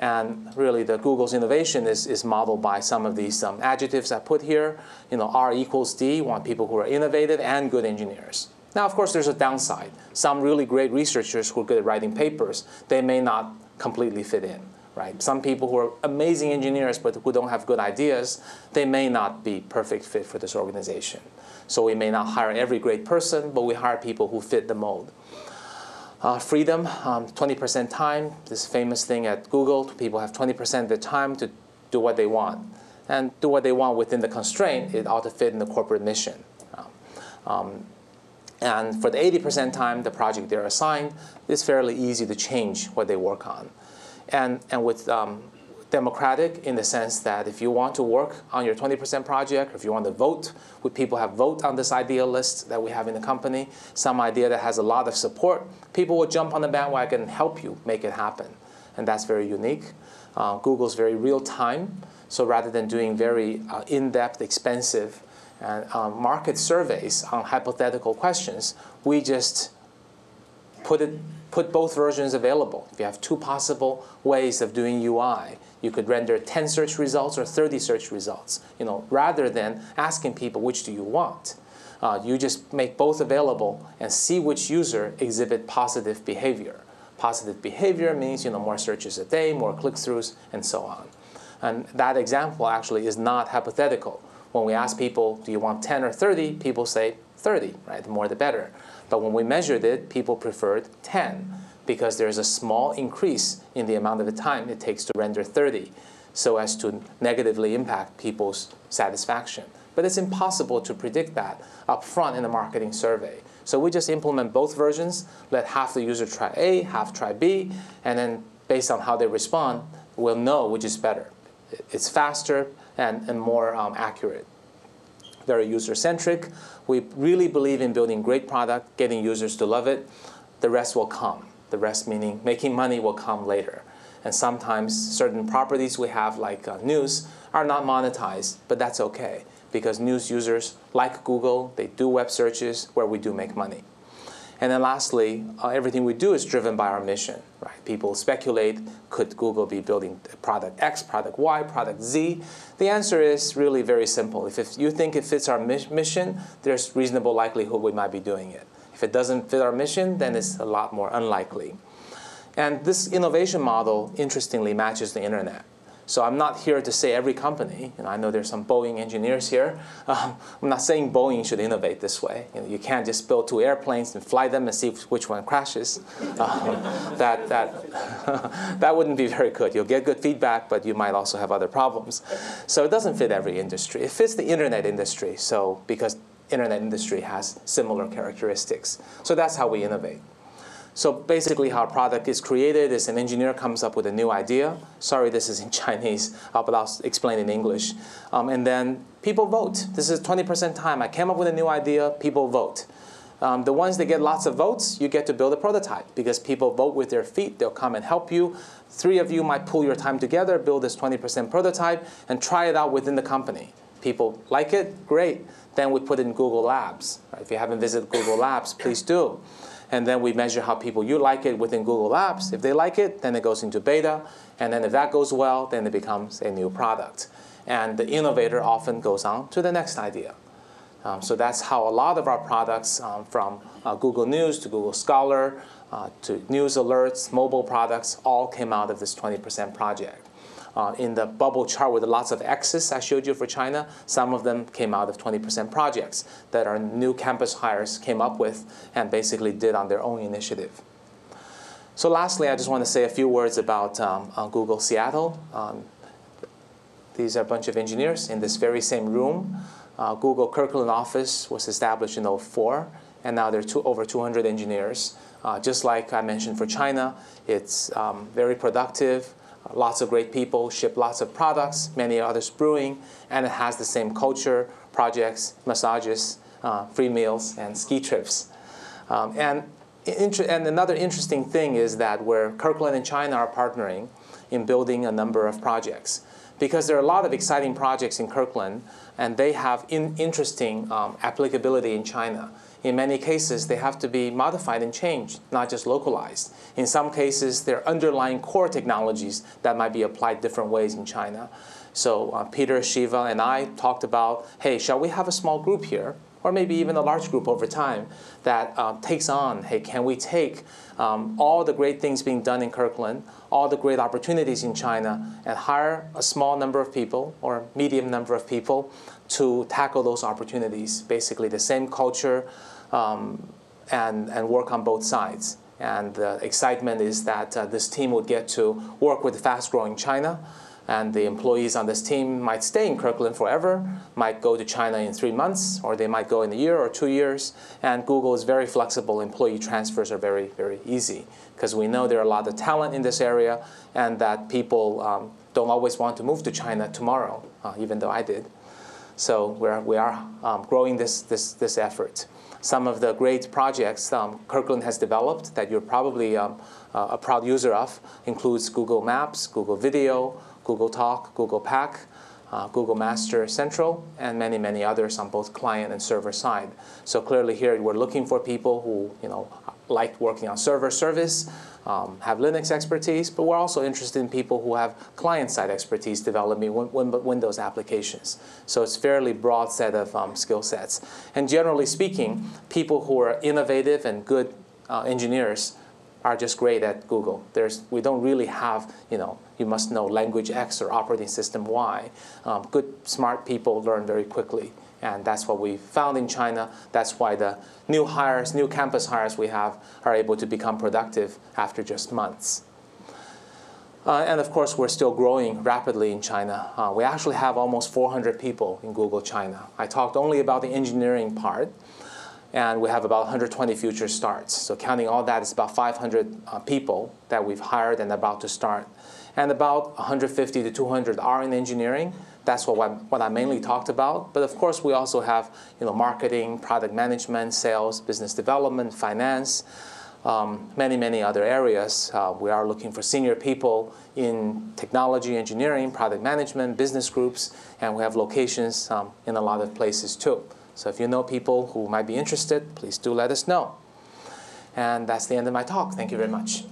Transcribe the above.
And really, the Google's innovation is modeled by some of these adjectives I put here. R equals D, want people who are innovative and good engineers. Now, of course, there's a downside. Some really great researchers who are good at writing papers, they may not completely fit in. Right? Some people who are amazing engineers but who don't have good ideas, they may not be perfect fit for this organization. So we may not hire every great person, but we hire people who fit the mold. Freedom, 20% time. This famous thing at Google, people have 20% of their time to do what they want. And do what they want within the constraint, it ought to fit in the corporate mission. And for the 80% time, the project they're assigned, it's fairly easy to change what they work on. And with democratic in the sense that if you want to work on your 20% project, or if you want to vote, would people have vote on this idea list that we have in the company, some idea that has a lot of support, people will jump on the bandwagon and help you make it happen. And that's very unique. Google's very real time. So rather than doing very in-depth, expensive market surveys on hypothetical questions, we just put both versions available. If you have two possible ways of doing UI, you could render 10 search results or 30 search results. Rather than asking people which do you want, you just make both available and see which user exhibit positive behavior. Positive behavior means more searches a day, more click-throughs, and so on. And that example actually is not hypothetical. When we ask people, do you want 10 or 30, people say 30, right? The more the better. But when we measured it, people preferred 10 because there's a small increase in the amount of the time it takes to render 30 so as to negatively impact people's satisfaction. But it's impossible to predict that up front in a marketing survey. So we just implement both versions, let half the user try A, half try B, and then based on how they respond, we'll know which is better. It's faster and more accurate. Very user-centric. We really believe in building great product, getting users to love it. The rest will come. The rest meaning making money will come later. And sometimes certain properties we have, like news, are not monetized, but that's okay because news users like Google, they do web searches where we do make money. And then lastly, everything we do is driven by our mission. Right? People speculate, could Google be building product X, product Y, product Z? The answer is really very simple. If you think it fits our mission, there's reasonable likelihood we might be doing it. If it doesn't fit our mission, then it's a lot more unlikely. And this innovation model, interestingly, matches the internet. So I'm not here to say every company. I know there's some Boeing engineers here. I'm not saying Boeing should innovate this way. You can't just build two airplanes and fly them and see which one crashes. That wouldn't be very good. You'll get good feedback, but you might also have other problems. So it doesn't fit every industry. It fits the internet industry. So because internet industry has similar characteristics. So that's how we innovate. So basically how a product is created is an engineer comes up with a new idea. Sorry, this is in Chinese, but I'll explain in English. And then people vote. This is 20% time. I came up with a new idea, people vote. The ones that get lots of votes, you get to build a prototype because people vote with their feet. They'll come and help you. 3 of you might pull your time together, build this 20% prototype, and try it out within the company. People like it, great. Then we put it in Google Labs. Right? If you haven't visited Google Labs, please do. And then we measure how people you like it within Google Labs. If they like it, then it goes into beta. And then if that goes well, then it becomes a new product. And the innovator often goes on to the next idea. So that's how a lot of our products, from Google News to Google Scholar to news alerts, mobile products, all came out of this 20% project. In the bubble chart with lots of X's I showed you for China, some of them came out of 20% projects that our new campus hires came up with and basically did on their own initiative. So lastly, I just want to say a few words about Google Seattle. These are a bunch of engineers in this very same room. Google Kirkland office was established in 2004, and now there are over 200 engineers. Just like I mentioned for China, it's very productive. Lots of great people, ship lots of products, many others brewing, and it has the same culture, projects, massages, free meals, and ski trips. And another interesting thing is that where Kirkland and China are partnering in building a number of projects. Because there are a lot of exciting projects in Kirkland, and they have interesting applicability in China. in many cases, they have to be modified and changed, not just localized. In some cases, there are underlying core technologies that might be applied different ways in China. So Peter, Shiva, and I talked about, hey, shall we have a small group here, or maybe even a large group over time, that takes on, hey, can we take all the great things being done in Kirkland, all the great opportunities in China, and hire a small number of people or a medium number of people to tackle those opportunities, basically the same culture, and work on both sides. And the excitement is that this team would get to work with fast-growing China, and the employees on this team might stay in Kirkland forever, might go to China in 3 months, or they might go in a year or 2 years. And Google is very flexible. Employee transfers are very, very easy, because we know there are a lot of talent in this area, and that people don't always want to move to China tomorrow, even though I did. So we are growing this effort. Some of the great projects Kirkland has developed that you're probably a proud user of includes Google Maps, Google Video, Google Talk, Google Pack, Google Master Central, and many, many others on both client and server side. So clearly here we're looking for people who like working on server service, have Linux expertise, but we're also interested in people who have client-side expertise developing Windows applications. So it's a fairly broad set of skill sets. And generally speaking, people who are innovative and good engineers are just great at Google. We don't really have, you must know language X or operating system Y. Good, smart people learn very quickly. And that's what we found in China. That's why the new hires, new campus hires we have are able to become productive after just months. And of course, we're still growing rapidly in China. We actually have almost 400 people in Google China. I talked only about the engineering part. And we have about 120 future starts. So counting all that, it's about 500 people that we've hired and about to start. And about 150 to 200 are in engineering. That's what I mainly talked about. But of course, we also have marketing, product management, sales, business development, finance, many, many other areas. We are looking for senior people in technology, engineering, product management, business groups, and we have locations in a lot of places too. So if you know people who might be interested, please do let us know. And that's the end of my talk. Thank you very much.